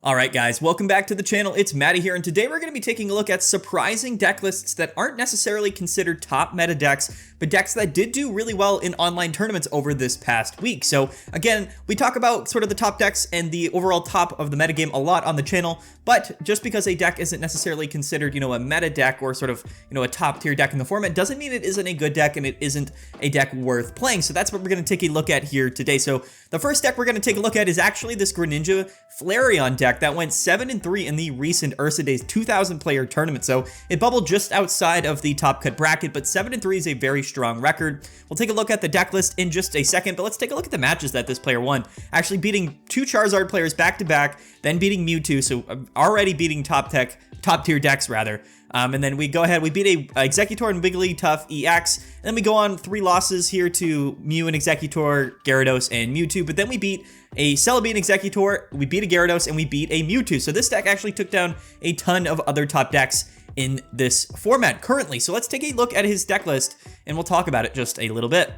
Alright guys, welcome back to the channel. It's Matty here, and today we're going to be taking a look at surprising deck lists that aren't necessarily considered top meta decks, but decks that did do really well in online tournaments over this past week. So again, we talk about sort of the top decks and the overall top of the metagame a lot on the channel, but just because a deck isn't necessarily considered, a meta deck or sort of, a top tier deck in the format doesn't mean it isn't a good deck and it isn't a deck worth playing. So that's what we're going to take a look at here today. So the first deck we're going to take a look at is actually this Greninja Flareon deck that went 7-3 in the recent Ursa Days 2,000 player tournament. So it bubbled just outside of the top cut bracket, but 7-3 is a very strong record. We'll take a look at the deck list in just a second, but let's take a look at the matches that this player won. Actually beating two Charizard players back to back, then beating Mewtwo, so already beating top tier decks rather. And then we go ahead, we beat a Executor and Wigglytuff EX, and then we go on 3 losses here to Mew and Executor, Gyarados, and Mewtwo, but then we beat a Celebi and Executor, we beat a Gyarados, and we beat a Mewtwo. So this deck actually took down a ton of other top decks in this format currently. So let's take a look at his deck list, and we'll talk about it just a little bit.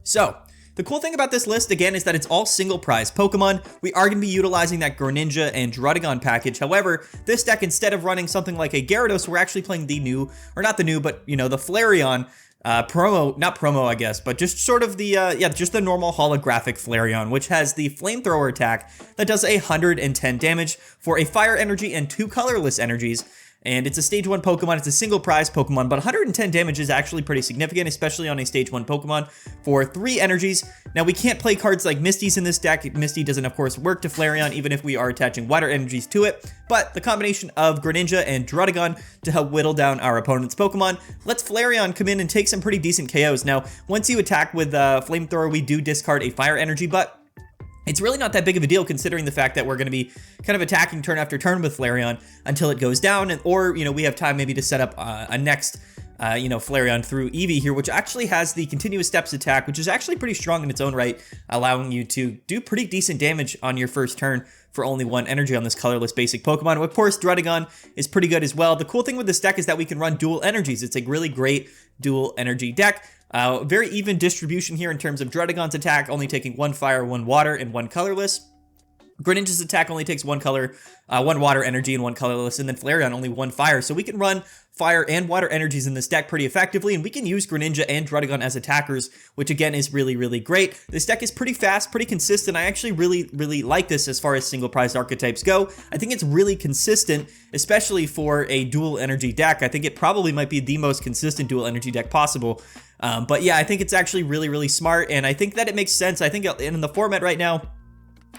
So the cool thing about this list, again, is that it's all single prize Pokemon. We are going to be utilizing that Greninja and Druddigon package. However, this deck, instead of running something like a Gyarados, we're actually playing the new, or not the new, but, the Flareon not promo, I guess, but just sort of the, just the normal holographic Flareon, which has the flamethrower attack that does 110 damage for a fire energy and 2 colorless energies. And it's a stage 1 Pokemon, it's a single prize Pokemon, but 110 damage is actually pretty significant, especially on a stage 1 Pokemon for 3 energies. Now, we can't play cards like Misty's in this deck. Misty doesn't, of course, work to Flareon, even if we are attaching water energies to it. But the combination of Greninja and Druddigon to help whittle down our opponent's Pokemon lets Flareon come in and take some pretty decent KOs. Now, once you attack with Flamethrower, we do discard a fire energy, but it's really not that big of a deal considering the fact that we're going to be kind of attacking turn after turn with Flareon until it goes down, or, we have time maybe to set up a next, Flareon through Eevee here, which actually has the continuous steps attack, which is actually pretty strong in its own right, allowing you to do pretty decent damage on your first turn for only 1 energy on this colorless basic Pokemon. Of course, Druddigon is pretty good as well. The cool thing with this deck is that we can run dual energies. It's a really great dual energy deck. Very even distribution here in terms of Druddigon's attack, only taking 1 fire, 1 water, and 1 colorless. Greninja's attack only takes 1 color, 1 water energy and 1 colorless, and then Flareon only 1 fire. So we can run fire and water energies in this deck pretty effectively, and we can use Greninja and Druddigon as attackers, which again is really, really great. This deck is pretty fast, pretty consistent. I actually really, really like this as far as single prize archetypes go. I think it's really consistent, especially for a dual energy deck. I think it probably might be the most consistent dual energy deck possible. But yeah, I think it's actually really, really smart, and I think that it makes sense. I think in the format right now,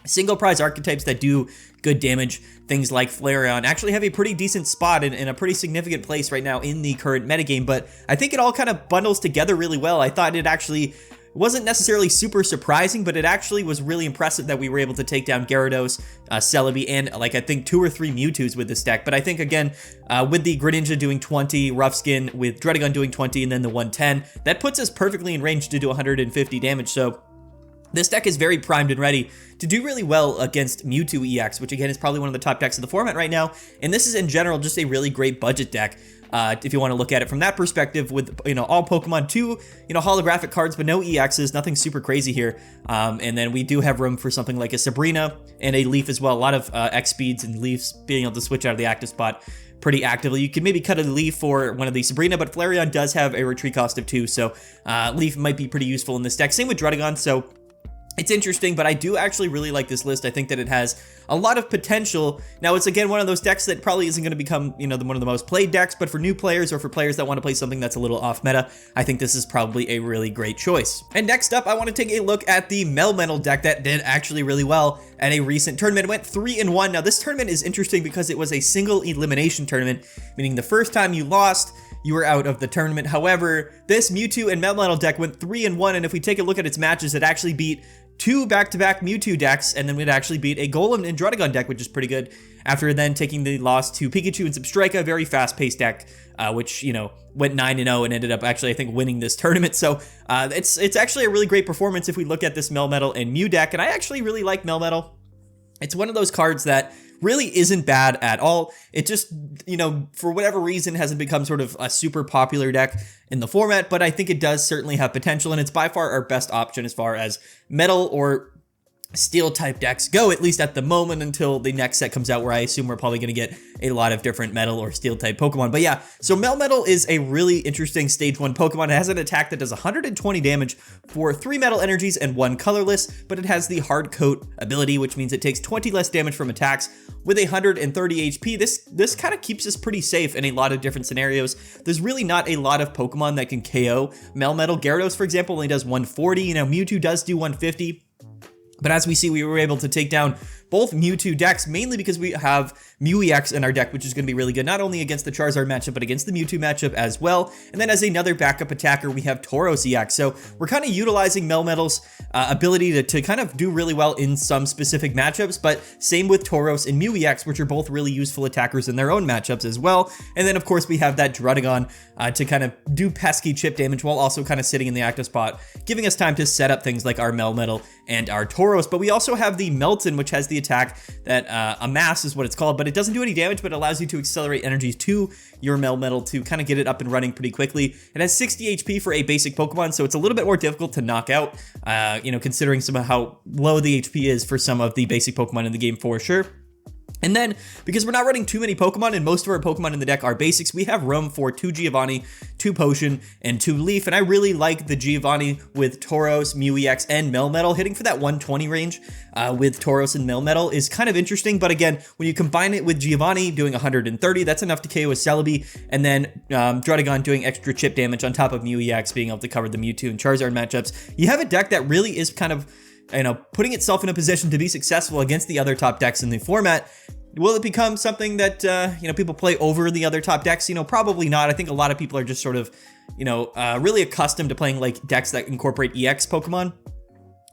single prize archetypes that do good damage, things like Flareon, actually have a pretty decent spot in a pretty significant place right now in the current metagame, but I think it all kind of bundles together really well. I thought it actually wasn't necessarily super surprising, but it actually was really impressive that we were able to take down Gyarados, Celebi, and I think 2 or 3 Mewtwo's with this deck. But I think, again, with the Greninja doing 20, Rough Skin, with Druddigon doing 20, and then the 110, that puts us perfectly in range to do 150 damage. So this deck is very primed and ready to do really well against Mewtwo EX, which again is probably one of the top decks of the format right now. And this is in general just a really great budget deck. If you want to look at it from that perspective, with all Pokemon, 2 holographic cards, but no EXs, nothing super crazy here. And then we do have room for something like a Sabrina and a Leaf as well. A lot of X speeds and Leafs being able to switch out of the active spot pretty actively. You can maybe cut a Leaf for one of the Sabrina, but Flareon does have a retreat cost of 2, so Leaf might be pretty useful in this deck. Same with Druddigon, so it's interesting, but I do actually really like this list. I think that it has a lot of potential. Now, it's again one of those decks that probably isn't going to become, one of the most played decks, but for new players or for players that want to play something that's a little off meta, I think this is probably a really great choice. And next up, I want to take a look at the Melmetal deck that did actually really well at a recent tournament. It went 3-1. Now, this tournament is interesting because it was a single elimination tournament, meaning the first time you lost, you were out of the tournament. However, this Mewtwo and Melmetal deck went 3-1, and if we take a look at its matches, it actually beat 2 back-to-back Mewtwo decks, and then we'd actually beat a Golem and Druddigon deck, which is pretty good, after then taking the loss to Pikachu and Substrika, a very fast-paced deck, which, went 9-0 and ended up actually, I think, winning this tournament. So it's actually a really great performance if we look at this Melmetal and Mew deck, and I actually really like Melmetal. It's one of those cards that really isn't bad at all. It just, for whatever reason, hasn't become sort of a super popular deck in the format, but I think it does certainly have potential, and it's by far our best option as far as metal or steel type decks go, at least at the moment, until the next set comes out, where I assume we're probably going to get a lot of different metal or steel type Pokemon. But yeah, so Melmetal is a really interesting stage 1 Pokemon. It has an attack that does 120 damage for 3 metal energies and 1 colorless, but it has the hard coat ability, which means it takes 20 less damage from attacks with 130 HP. This kind of keeps us pretty safe in a lot of different scenarios. There's really not a lot of Pokemon that can KO Melmetal. Gyarados, for example, only does 140. You know, Mewtwo does do 150. But as we see, we were able to take down both Mewtwo decks, mainly because we have Mew EX in our deck, which is going to be really good, not only against the Charizard matchup, but against the Mewtwo matchup as well. And then as another backup attacker, we have Tauros EX. So we're kind of utilizing Melmetal's ability to kind of do really well in some specific matchups, but same with Tauros and Mew EX, which are both really useful attackers in their own matchups as well. And then, of course, we have that Druddigon to kind of do pesky chip damage while also kind of sitting in the active spot, giving us time to set up things like our Melmetal and our Tauros. But we also have the Melton, which has the attack that Amass is what it's called, but it doesn't do any damage, but allows you to accelerate energies to your Melmetal to kind of get it up and running pretty quickly. It has 60 HP for a basic Pokemon, so it's a little bit more difficult to knock out, you know, considering some of how low the HP is for some of the basic Pokemon in the game for sure. And then, because we're not running too many Pokemon and most of our Pokemon in the deck are basics, we have room for 2 Giovanni, 2 Potion, and 2 Leaf. And I really like the Giovanni with Tauros, Mew EX, and Melmetal. Hitting for that 120 range with Tauros and Melmetal is kind of interesting. But again, when you combine it with Giovanni doing 130, that's enough to KO a Celebi. And then Druddigon doing extra chip damage on top of Mew EX being able to cover the Mewtwo and Charizard matchups. You have a deck that really is kind of, you know, putting itself in a position to be successful against the other top decks in the format. Will it become something that, you know, people play over the other top decks? You know, probably not. I think a lot of people are just sort of, you know, really accustomed to playing like decks that incorporate EX Pokemon.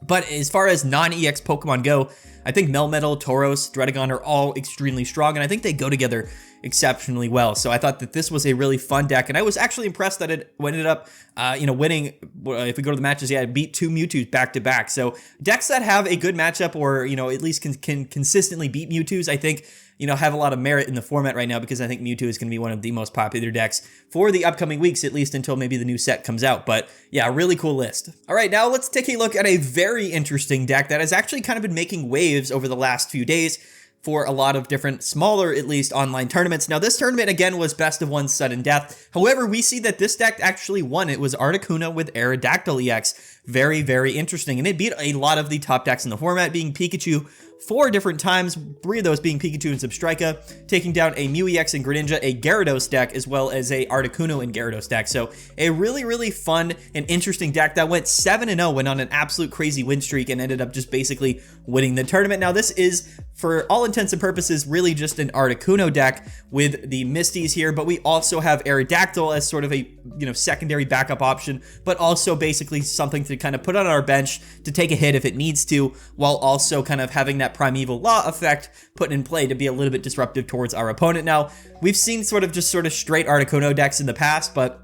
But as far as non-EX Pokemon go, I think Melmetal, Tauros, Druddigon are all extremely strong, and I think they go together exceptionally well. So I thought that this was a really fun deck, and I was actually impressed that it ended up, you know, winning. If we go to the matches, yeah, it beat 2 Mewtwo's back to back. So decks that have a good matchup, or, you know, at least can consistently beat Mewtwo's, I think, you know, have a lot of merit in the format right now, because I think Mewtwo is going to be one of the most popular decks for the upcoming weeks, at least until maybe the new set comes out. But yeah, really cool list. All right, now let's take a look at a very interesting deck that has actually kind of been making waves over the last few days for a lot of different smaller, at least, online tournaments. Now, this tournament, again, was best of one sudden death. However, we see that this deck actually won. It was Articuno with Aerodactyl EX. Very, very interesting. And it beat a lot of the top decks in the format, being Pikachu 4 different times, 3 of those being Pikachu and Substrika, taking down a Mew EX and Greninja, a Gyarados deck, as well as a Articuno and Gyarados deck. So a really, really fun and interesting deck that went 7-0, went on an absolute crazy win streak, and ended up just basically winning the tournament. Now, this is, for all intents and purposes, really just an Articuno deck with the Misties here, but we also have Aerodactyl as sort of a, you know, secondary backup option, but also basically something to kind of put on our bench to take a hit if it needs to, while also kind of having that Primeval Law effect put in play to be a little bit disruptive towards our opponent. Now, we've seen sort of straight Articuno decks in the past, but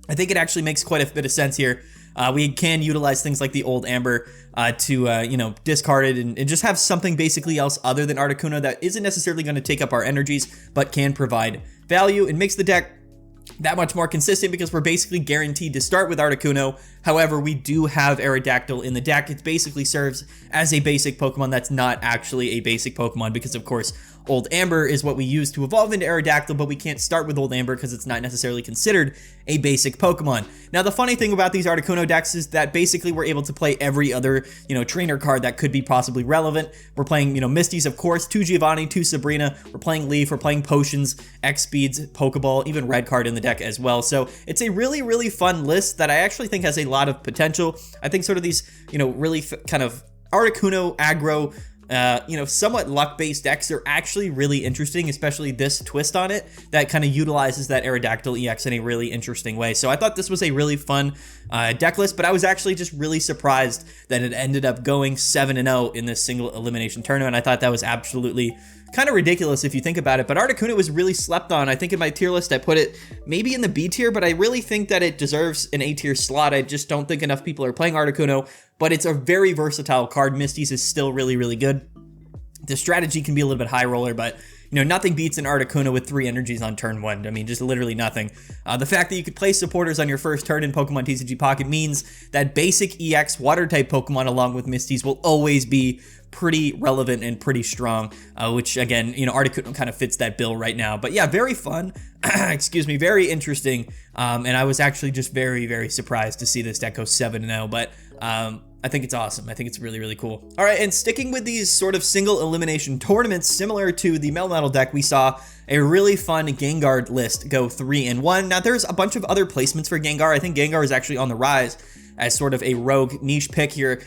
I think it actually makes quite a bit of sense here. We can utilize things like the Old Amber to, you know, discard it and just have something basically else other than Articuno that isn't necessarily going to take up our energies, but can provide value. It makes the deck that much more consistent because we're basically guaranteed to start with Articuno. However, we do have Aerodactyl in the deck. It basically serves as a basic Pokemon that's not actually a basic Pokemon because, of course, Old Amber is what we use to evolve into Aerodactyl, but we can't start with Old Amber because it's not necessarily considered a basic Pokemon. Now, the funny thing about these Articuno decks is that basically we're able to play every other, you know, trainer card that could be possibly relevant. We're playing, you know, Misties, of course, 2 Giovanni, 2 Sabrina. We're playing Leaf, we're playing Potions, X-Speeds, Pokeball, even Red card in the deck as well. So it's a really, really fun list that I actually think has a lot of potential. I think sort of these, you know, really kind of Articuno aggro, you know, somewhat luck-based decks are actually really interesting, especially this twist on it that kind of utilizes that Aerodactyl EX in a really interesting way. So I thought this was a really fun deck list, but I was actually just really surprised that it ended up going 7-0 in this single elimination tournament. I thought that was absolutely kind of ridiculous if you think about it, but Articuno was really slept on. I think in my tier list I put it maybe in the B tier, but I really think that it deserves an A tier slot. I just don't think enough people are playing Articuno, but it's a very versatile card. Misties is still really, really good. The strategy can be a little bit high roller, but nothing beats an Articuno with 3 energies on turn 1. I mean, just literally nothing. The fact that you could play supporters on your first turn in Pokemon TCG Pocket means that basic EX water-type Pokemon along with Misties will always be pretty relevant and pretty strong, which again, Articuno kind of fits that bill right now. But yeah, very fun, excuse me, very interesting, and I was actually just very, very surprised to see this deck go 7-0, but I think it's awesome. I think it's really, really cool. All right, and sticking with these sort of single elimination tournaments, similar to the Melmetal deck, we saw a really fun Gengar list go 3-1. Now, there's a bunch of other placements for Gengar. I think Gengar is actually on the rise as sort of a rogue niche pick here.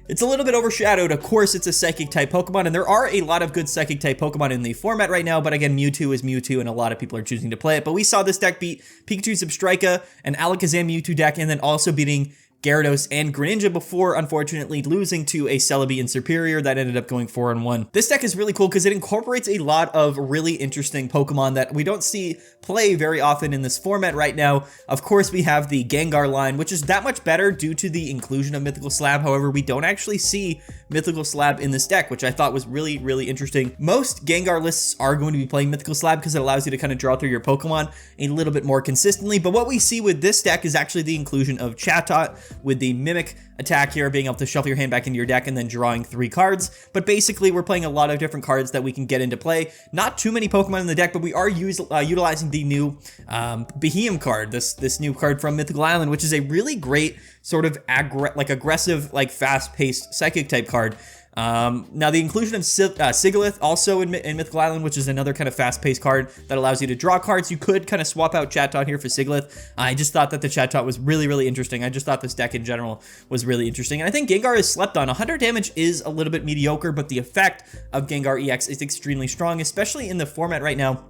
It's a little bit overshadowed. Of course, it's a Psychic-type Pokemon, and there are a lot of good Psychic-type Pokemon in the format right now, but again, Mewtwo is Mewtwo, and a lot of people are choosing to play it. But we saw this deck beat Pikachu Substrika, an Alakazam Mewtwo deck, and then also beating Gyarados and Greninja before, unfortunately, losing to a Celebi in Superior that ended up going 4-1. This deck is really cool because it incorporates a lot of really interesting Pokemon that we don't see play very often in this format right now. Of course, we have the Gengar line, which is that much better due to the inclusion of Mythical Slab. However, we don't actually see Mythical Slab in this deck, which I thought was really, really interesting. Most Gengar lists are going to be playing Mythical Slab because it allows you to kind of draw through your Pokemon a little bit more consistently. But what we see with this deck is actually the inclusion of Chatot, with the Mimic attack here, being able to shuffle your hand back into your deck and then drawing 3 cards. But basically, we're playing a lot of different cards that we can get into play. Not too many Pokemon in the deck, but we are utilizing the new Beheeyem card, this new card from Mythical Island, which is a really great sort of aggressive, fast-paced Psychic type card. Now, the inclusion of Sigilyph also in Mythical Island, which is another kind of fast-paced card that allows you to draw cards. You could kind of swap out Chatot here for Sigilyph. I just thought that the Chatot was really, really interesting. I just thought this deck in general was really interesting. And I think Gengar is slept on. 100 damage is a little bit mediocre, but the effect of Gengar EX is extremely strong, especially in the format right now,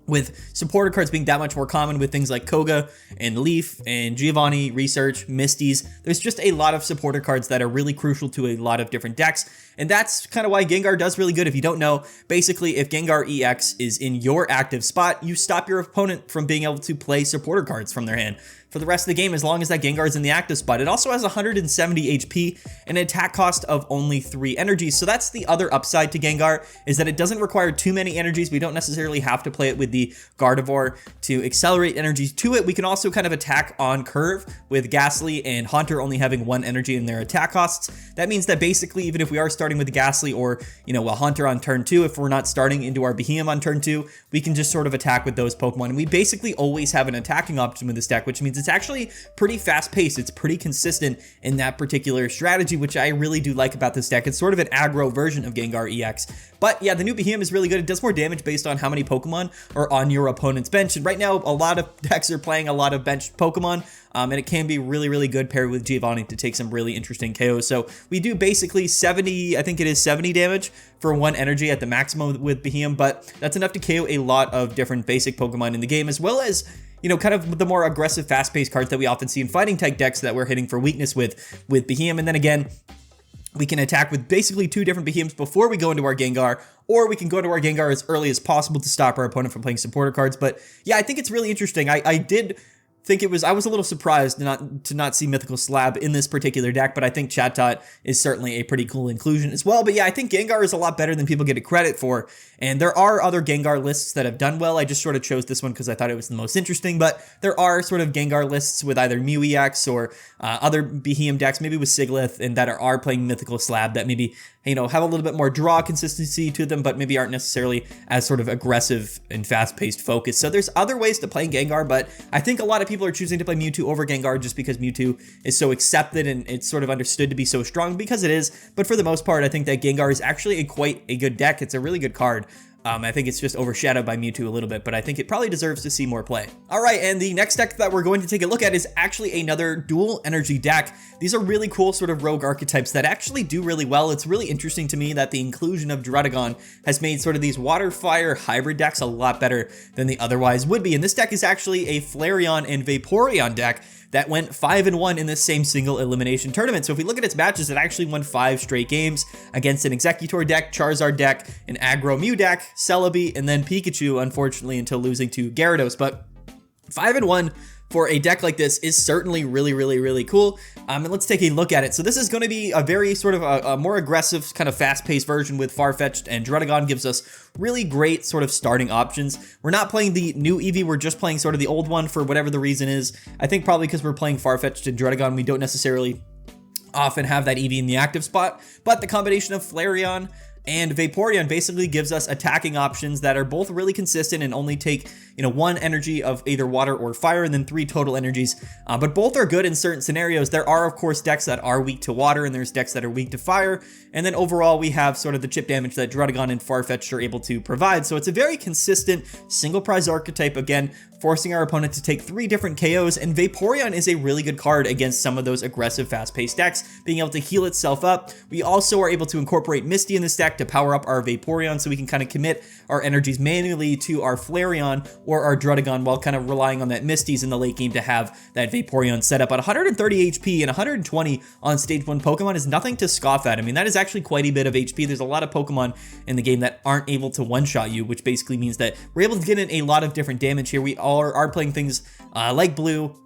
with supporter cards being that much more common with things like Koga and Leaf and Giovanni, Research, Misties. There's just a lot of supporter cards that are really crucial to a lot of different decks. And that's kind of why Gengar does really good. If you don't know, basically, if Gengar EX is in your active spot, you stop your opponent from being able to play supporter cards from their hand for the rest of the game, as long as that Gengar is in the active spot. It also has 170 HP and an attack cost of only 3 energies. So that's the other upside to Gengar, is that it doesn't require too many energies. We don't necessarily have to play it with the Gardevoir to accelerate energies to it. We can also kind of attack on curve with Ghastly and Haunter only having 1 energy in their attack costs. That means that basically, even if we are starting with the Ghastly or, a Haunter on turn 2, if we're not starting into our Beheeyem on turn 2, we can just sort of attack with those Pokemon. And we basically always have an attacking option with this deck, which means it's actually pretty fast-paced. It's pretty consistent in that particular strategy, which I really do like about this deck. It's sort of an aggro version of Gengar EX. But yeah, the new Beheeyem is really good. It does more damage based on how many Pokemon are on your opponent's bench. And right now, a lot of decks are playing a lot of benched Pokemon, and it can be really, really good paired with Giovanni to take some really interesting KOs. So we do basically 70, I think it is 70 damage for 1 energy at the maximum with Beheeyem, but that's enough to KO a lot of different basic Pokemon in the game, as well as kind of the more aggressive, fast-paced cards that we often see in fighting type decks that we're hitting for weakness with Beheeyem. And then again, we can attack with basically 2 different Beheeyems before we go into our Gengar, or we can go into our Gengar as early as possible to stop our opponent from playing supporter cards. But yeah, I think it's really interesting. I did think I was a little surprised to not see Mythical Slab in this particular deck, but I think Chatot is certainly a pretty cool inclusion as well. But yeah, I think Gengar is a lot better than people get credit for, and there are other Gengar lists that have done well. I just sort of chose this one because I thought it was the most interesting, but there are sort of Gengar lists with either Mew EX or other Beheeyem decks, maybe with Sigilyph, and that are playing Mythical Slab that maybe have a little bit more draw consistency to them, but maybe aren't necessarily as sort of aggressive and fast-paced focus. So there's other ways to play Gengar, but I think a lot of people are choosing to play Mewtwo over Gengar just because Mewtwo is so accepted and it's sort of understood to be so strong, because it is. But for the most part, I think that Gengar is actually quite a good deck. It's a really good card. I think it's just overshadowed by Mewtwo a little bit, but I think it probably deserves to see more play. All right, and the next deck that we're going to take a look at is actually another dual energy deck. These are really cool sort of rogue archetypes that actually do really well. It's really interesting to me that the inclusion of Druddigon has made sort of these water-fire hybrid decks a lot better than they otherwise would be. And this deck is actually a Flareon and Vaporeon deck that went 5-1 in this same single elimination tournament. So if we look at its matches, it actually won 5 straight games against an Executor deck, Charizard deck, an Aggro Mew deck, Celebi, and then Pikachu, unfortunately, until losing to Gyarados. But 5-1 for a deck like this is certainly really cool. And let's take a look at it. So this is going to be a very sort of a more aggressive, kind of fast-paced version with Farfetch'd, and Druddigon gives us really great sort of starting options. We're not playing the new Eevee, we're just playing sort of the old one for whatever the reason is. I think probably because we're playing Farfetch'd and Druddigon, we don't necessarily often have that Eevee in the active spot, but the combination of Flareon and Vaporeon basically gives us attacking options that are both really consistent and only take, 1 energy of either water or fire, and then 3 total energies. But both are good in certain scenarios. There are, of course, decks that are weak to water, and there's decks that are weak to fire. And then overall, we have sort of the chip damage that Druddigon and Farfetch'd are able to provide. So it's a very consistent single prize archetype, again, forcing our opponent to take 3 different KOs. And Vaporeon is a really good card against some of those aggressive, fast-paced decks, being able to heal itself up. We also are able to incorporate Misty in this deck to power up our Vaporeon, so we can kind of commit our energies manually to our Flareon or our Druddigon while kind of relying on that Misty's in the late game to have that Vaporeon set up. At 130 HP and 120 on stage 1 Pokemon is nothing to scoff at. I mean, that is actually quite a bit of HP. There's a lot of Pokemon in the game that aren't able to one-shot you, which basically means that we're able to get in a lot of different damage here. We are playing things like Blue,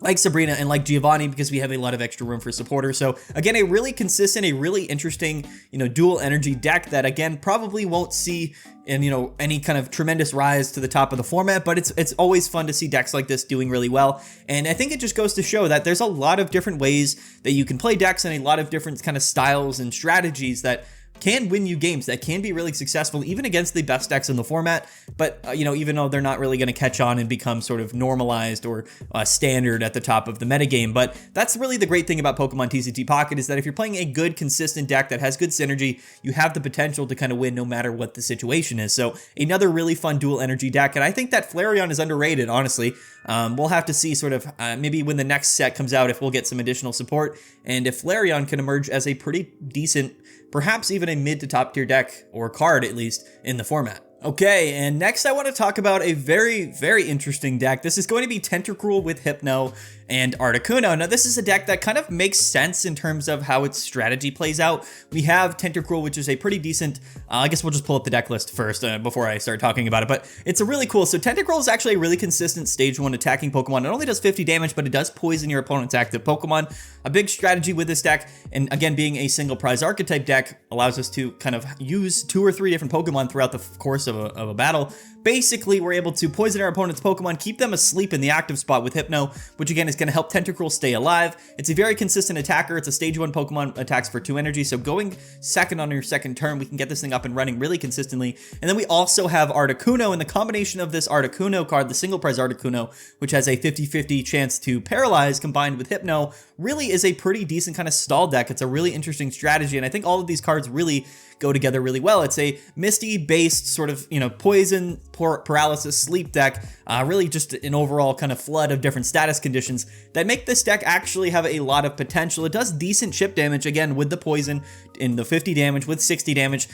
like Sabrina, and like Giovanni, because we have a lot of extra room for supporters. So again, a really consistent, a really interesting, dual energy deck that again probably won't see any kind of tremendous rise to the top of the format, but it's always fun to see decks like this doing really well. And I think it just goes to show that there's a lot of different ways that you can play decks, and a lot of different kind of styles and strategies that can win you games, that can be really successful even against the best decks in the format. But even though they're not really going to catch on and become sort of normalized or standard at the top of the metagame. But that's really the great thing about Pokemon TCG Pocket, is that if you're playing a good consistent deck that has good synergy, you have the potential to kind of win no matter what the situation is. So another really fun dual energy deck, and I think that Flareon is underrated, honestly. We'll have to see sort of maybe when the next set comes out if we'll get some additional support, and if Flareon can emerge as a pretty decent, perhaps even a mid to top tier deck, or card at least, in the format. Okay, and next I want to talk about a very interesting deck. This is going to be Tentacruel with Hypno and Articuno. Now, this is a deck that kind of makes sense in terms of how its strategy plays out. We have Tentacruel, which is a pretty decent, I guess we'll just pull up the deck list first before I start talking about it, but it's a really cool. So Tentacruel is actually a really consistent stage 1 attacking Pokemon. It only does 50 damage, but it does poison your opponent's active Pokemon. A big strategy with this deck, and again, being a single prize archetype deck, allows us to kind of use 2 or 3 different Pokemon throughout the course of a battle. Basically, we're able to poison our opponent's Pokemon, keep them asleep in the active spot with Hypno, which again is going to help Tentacruel stay alive. It's a very consistent attacker. It's a stage 1 Pokemon, attacks for 2 energy, so going second on your second turn, we can get this thing up and running really consistently. And then we also have Articuno, and the combination of this Articuno card, the single prize Articuno, which has a 50-50 chance to paralyze, combined with Hypno, really is a pretty decent kind of stall deck. It's a really interesting strategy, and I think all of these cards really go together really well. It's a Misty-based sort of, poison, paralysis, sleep deck, really just an overall kind of flood of different status conditions that make this deck actually have a lot of potential. It does decent chip damage, again, with the poison in the 50 damage, with 60 damage.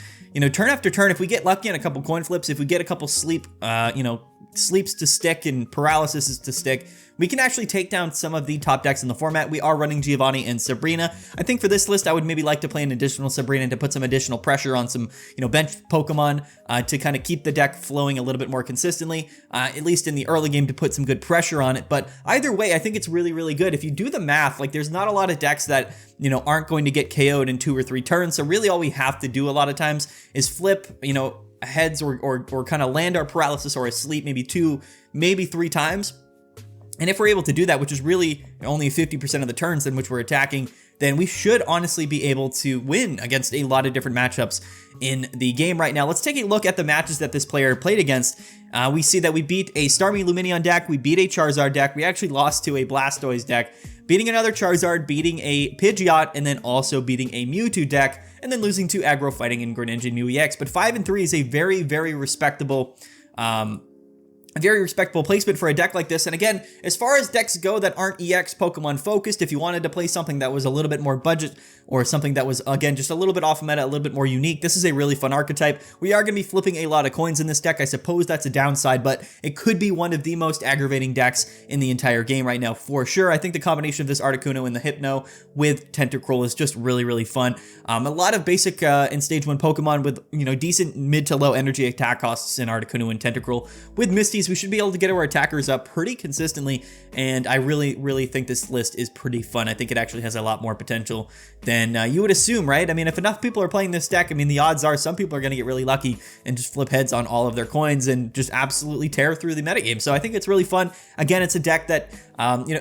Turn after turn, if we get lucky on a couple coin flips, if we get a couple sleep, sleeps to stick and paralysis to stick, we can actually take down some of the top decks in the format. We are running Giovanni and Sabrina. I think for this list, I would maybe like to play an additional Sabrina to put some additional pressure on some, bench Pokemon to kind of keep the deck flowing a little bit more consistently, at least in the early game, to put some good pressure on it. But either way, I think it's really good. If you do the math, like, there's not a lot of decks that, aren't going to get KO'd in 2 or 3 turns. So really all we have to do a lot of times is flip, heads or kind of land our paralysis or a sleep maybe 2, maybe 3 times. And if we're able to do that, which is really only 50% of the turns in which we're attacking, then we should honestly be able to win against a lot of different matchups in the game right now. Let's take a look at the matches that this player played against. We see that we beat a Starmie Lumineon deck, we beat a Charizard deck, we actually lost to a Blastoise deck, beating another Charizard, beating a Pidgeot, and then also beating a Mewtwo deck, and then losing to Aggro Fighting and Greninja Mew EX. But 5-3 is a very respectable a very respectable placement for a deck like this. And again, as far as decks go that aren't EX Pokemon focused, if you wanted to play something that was a little bit more budget, or something that was, again, just a little bit off meta, a little bit more unique, this is a really fun archetype. We are going to be flipping a lot of coins in this deck. I suppose that's a downside, but it could be one of the most aggravating decks in the entire game right now, for sure. I think the combination of this Articuno and the Hypno with Tentacruel is just really fun. A lot of basic in Stage 1 Pokemon with, decent mid to low energy attack costs in Articuno and Tentacruel, with Misty these, we should be able to get our attackers up pretty consistently, and I really think this list is pretty fun. I think it actually has a lot more potential than you would assume, right? I mean, if enough people are playing this deck, I mean, the odds are some people are going to get really lucky and just flip heads on all of their coins and just absolutely tear through the metagame. So I think it's really fun. Again, it's a deck that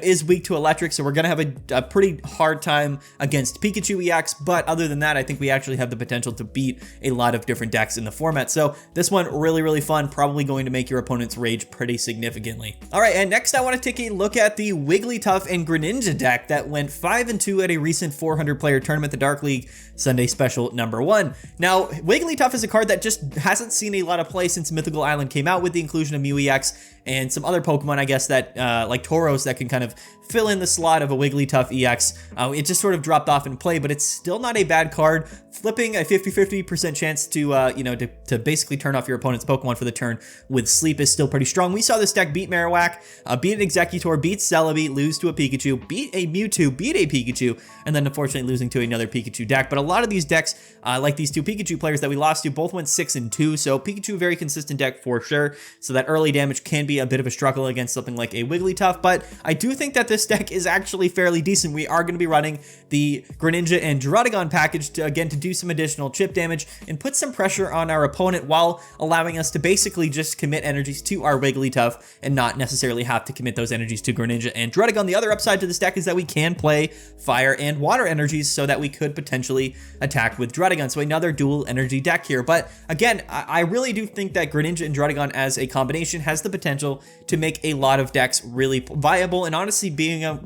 is weak to electric, so we're going to have a pretty hard time against Pikachu EX, but other than that, I think we actually have the potential to beat a lot of different decks in the format. So this one really fun, probably going to make your opponents rage pretty significantly. All right, and next I want to take a look at the Wigglytuff and Greninja deck that went 5-2 at a recent 400 player tournament, the Dark League Sunday Special #1. Now, Wigglytuff is a card that just hasn't seen a lot of play since Mythical Island came out, with the inclusion of Mew EX and some other Pokemon, I guess, that like Tauros, that can kind of fill in the slot of a Wigglytuff EX. It just sort of dropped off in play, but it's still not a bad card. Flipping a 50% chance to basically turn off your opponent's Pokemon for the turn with Sleep is still pretty strong. We saw this deck beat Marowak, beat an Executor, beat Celebi, lose to a Pikachu, beat a Mewtwo, beat a Pikachu, and then unfortunately losing to another Pikachu deck. But a lot of these decks, like these two Pikachu players that we lost to, both went 6-2, so Pikachu, very consistent deck for sure. So that early damage can be a bit of a struggle against something like a Wigglytuff, but I do think that this deck is actually fairly decent. We are going to be running the Greninja and Druddigon package to do some additional chip damage and put some pressure on our opponent while allowing us to basically just commit energies to our Wigglytuff and not necessarily have to commit those energies to Greninja and Druddigon. The other upside to this deck is that we can play fire and water energies so that we could potentially attack with Druddigon. So another dual energy deck here. But again, I really do think that Greninja and Druddigon as a combination has the potential to make a lot of decks really viable, and honestly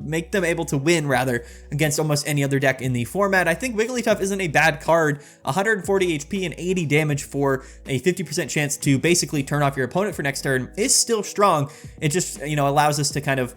make them able to win rather against almost any other deck in the format. I think Wigglytuff isn't a bad card. 140 HP and 80 damage for a 50% chance to basically turn off your opponent for next turn is still strong. It just, allows us to kind of,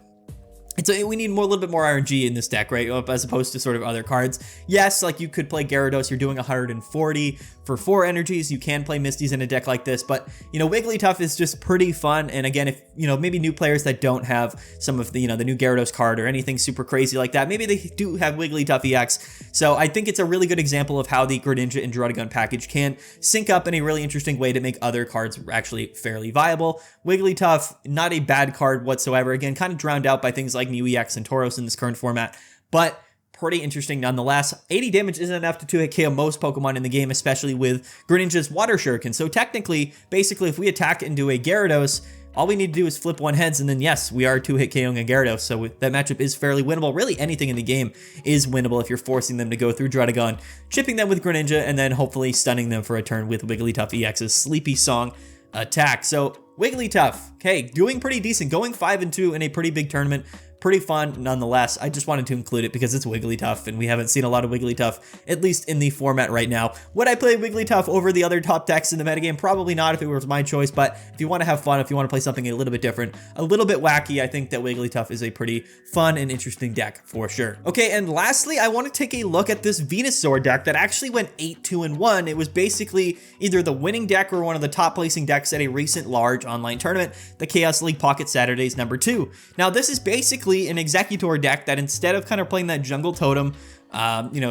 we need a little bit more RNG in this deck, right? As opposed to sort of other cards. Yes, like you could play Gyarados, you're doing 140 for 4 energies. You can play Misties in a deck like this, but Wigglytuff is just pretty fun. And again, if maybe new players that don't have some of the the new Gyarados card or anything super crazy like that, maybe they do have Wigglytuff EX. So I think it's a really good example of how the Greninja and Druddigon package can sync up in a really interesting way to make other cards actually fairly viable. Wigglytuff, not a bad card whatsoever. Again, kind of drowned out by things like Mew EX and Tauros in this current format, but pretty interesting nonetheless. 80 damage isn't enough to 2-hit KO most Pokemon in the game, especially with Greninja's Water Shuriken. So technically, basically, if we attack into a Gyarados, all we need to do is flip one heads, and then yes, we are 2-hit KOing a Gyarados. So that matchup is fairly winnable. Really, anything in the game is winnable if you're forcing them to go through Druddigon, chipping them with Greninja, and then hopefully stunning them for a turn with Wigglytuff EX's Sleepy Song attack. So Wigglytuff, okay, doing pretty decent, going 5-2 in a pretty big tournament. Pretty fun nonetheless. I just wanted to include it because it's Wigglytuff, and we haven't seen a lot of Wigglytuff, at least in the format right now. Would I play Wigglytuff over the other top decks in the metagame? Probably not if it was my choice, but if you want to have fun, if you want to play something a little bit different, a little bit wacky, I think that Wigglytuff is a pretty fun and interesting deck for sure. Okay, and lastly, I want to take a look at this VENUSUAR deck that actually went 8-2-1. It was basically either the winning deck or one of the top placing decks at a recent large online tournament, the Chaos League Pocket Saturdays #2. Now, this is basically an Executor deck that instead of kind of playing that Jungle Totem,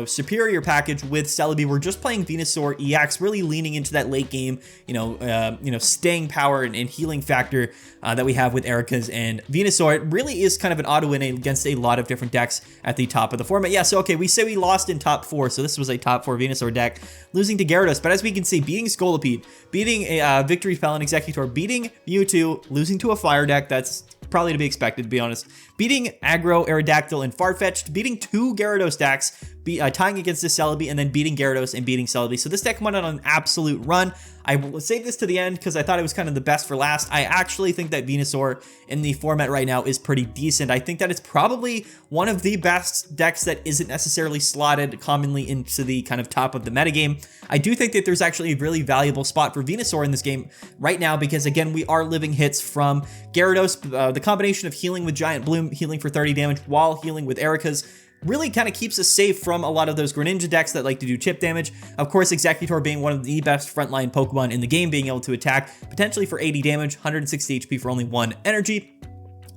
superior package with Celebi, we're just playing Venusaur EX, really leaning into that late game, staying power and healing factor that we have with Erica's and Venusaur. It really is kind of an auto win against a lot of different decks at the top of the format. Yeah, so okay, we say we lost in top 4, so this was a top 4 Venusaur deck, losing to Gyarados, but as we can see, beating Scolipede, beating a Victory Spell and Executor, beating Mewtwo, losing to a Fire deck, that's probably to be expected, to be honest, beating Aggro, Aerodactyl, and Farfetch'd, beating 2 Gyarados decks, tying against the Celebi, and then beating Gyarados and beating Celebi. So this deck went on an absolute run. I will save this to the end because I thought it was kind of the best for last. I actually think that Venusaur in the format right now is pretty decent. I think that it's probably one of the best decks that isn't necessarily slotted commonly into the kind of top of the metagame. I do think that there's actually a really valuable spot for Venusaur in this game right now because, again, we are living hits from Gyarados. The combination of healing with Giant Bloom, healing for 30 damage while healing with Erica's, really kind of keeps us safe from a lot of those Greninja decks that like to do chip damage. Of course, Executor being one of the best frontline Pokemon in the game, being able to attack potentially for 80 damage, 160 HP for only 1 energy.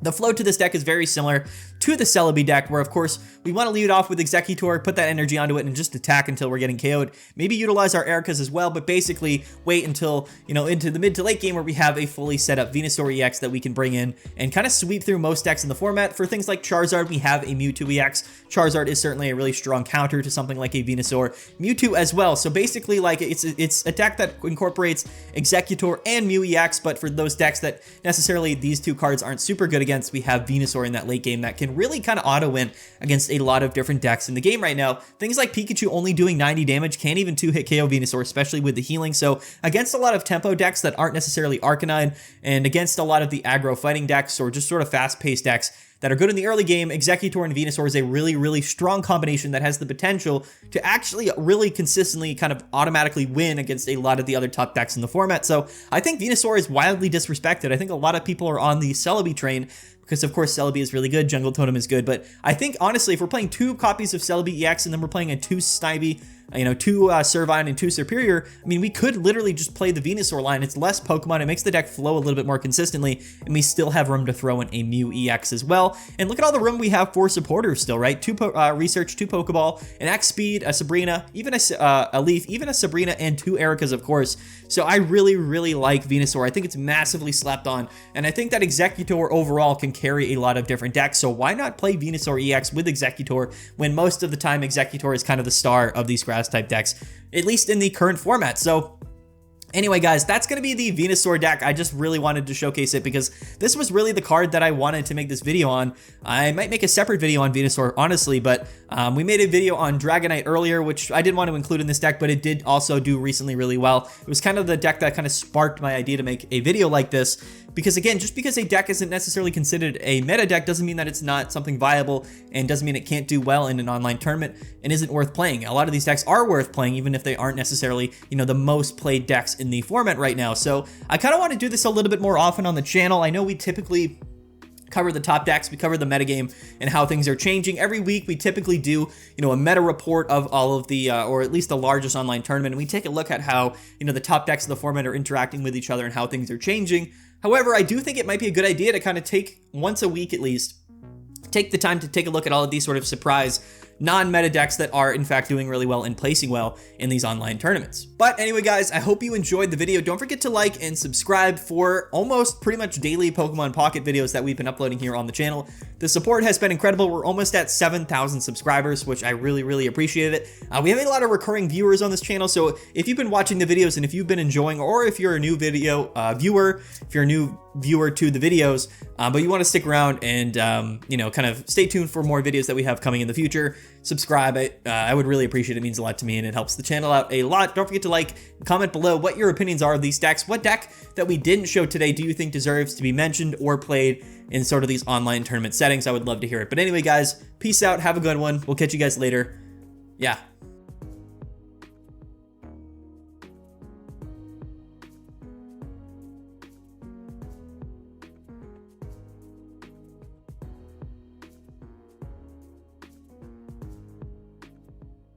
The flow to this deck is very similar to the Celebi deck, where of course we want to lead off with Exeggutor, put that energy onto it, and just attack until we're getting KO'd. Maybe utilize our Ericas as well, but basically wait until, into the mid to late game where we have a fully set up Venusaur EX that we can bring in and kind of sweep through most decks in the format. For things like Charizard, we have a Mewtwo EX. Charizard is certainly a really strong counter to something like a Venusaur. Mewtwo as well. So basically, like, it's a deck that incorporates Exeggutor and Mew EX, but for those decks that necessarily these two cards aren't super good against, we have Venusaur in that late game that can really kind of auto-win against a lot of different decks in the game right now. Things like Pikachu only doing 90 damage can't even 2-hit KO Venusaur, especially with the healing. So against a lot of tempo decks that aren't necessarily Arcanine, and against a lot of the aggro fighting decks or just sort of fast-paced decks that are good in the early game, Exeggutor and Venusaur is a really, really strong combination that has the potential to actually really consistently kind of automatically win against a lot of the other top decks in the format. So I think Venusaur is wildly disrespected. I think a lot of people are on the Celebi train, because of course Celebi is really good, Jungle Totem is good, but I think honestly if we're playing 2 copies of Celebi EX and then we're playing a 2 Snivy, 2 Servine and 2 Superior, I mean, we could literally just play the Venusaur line. It's less Pokemon, it makes the deck flow a little bit more consistently, and we still have room to throw in a Mew EX as well. And look at all the room we have for supporters still, right? 2 Research, 2 Pokeball, an X Speed, a Sabrina, even a Leaf, even a Sabrina, and 2 Ericas, of course. So I really, really like Venusaur. I think it's massively slept on, and I think that Exeggutor overall can carry a lot of different decks, so why not play Venusaur EX with Exeggutor when most of the time Exeggutor is kind of the star of these grass type decks, at least in the current format. So anyway, guys, that's going to be the Venusaur deck. I just really wanted to showcase it because this was really the card that I wanted to make this video on. I might make a separate video on Venusaur, honestly, but we made a video on Dragonite earlier, which I didn't want to include in this deck, but it did also do recently really well. It was kind of the deck that kind of sparked my idea to make a video like this, because again, just because a deck isn't necessarily considered a meta deck doesn't mean that it's not something viable, and doesn't mean it can't do well in an online tournament and isn't worth playing. A lot of these decks are worth playing, even if they aren't necessarily, the most played decks in the format right now. So I kind of want to do this a little bit more often on the channel. I know we typically cover the top decks, we cover the metagame and how things are changing. Every week we typically do, a meta report of all of the, or at least the largest online tournament, and we take a look at how, the top decks of the format are interacting with each other and how things are changing. However, I do think it might be a good idea to kind of take, once a week at least, take the time to take a look at all of these sort of surprise non-meta decks that are in fact doing really well and placing well in these online tournaments. But anyway, guys, I hope you enjoyed the video. Don't forget to like and subscribe for almost pretty much daily Pokemon Pocket videos that we've been uploading here on the channel. The support has been incredible. We're almost at 7,000 subscribers, which I really, really appreciate it. We have a lot of recurring viewers on this channel, so if you've been watching the videos and if you've been enjoying, or if you're a new video viewer, if you're a new viewer to the videos, but you want to stick around and, kind of stay tuned for more videos that we have coming in the future, subscribe. I would really appreciate it. It means a lot to me and it helps the channel out a lot. Don't forget to like, comment below what your opinions are of these decks. What deck that we didn't show today do you think deserves to be mentioned or played in sort of these online tournament settings? I would love to hear it. But anyway, guys, peace out. Have a good one. We'll catch you guys later. Yeah.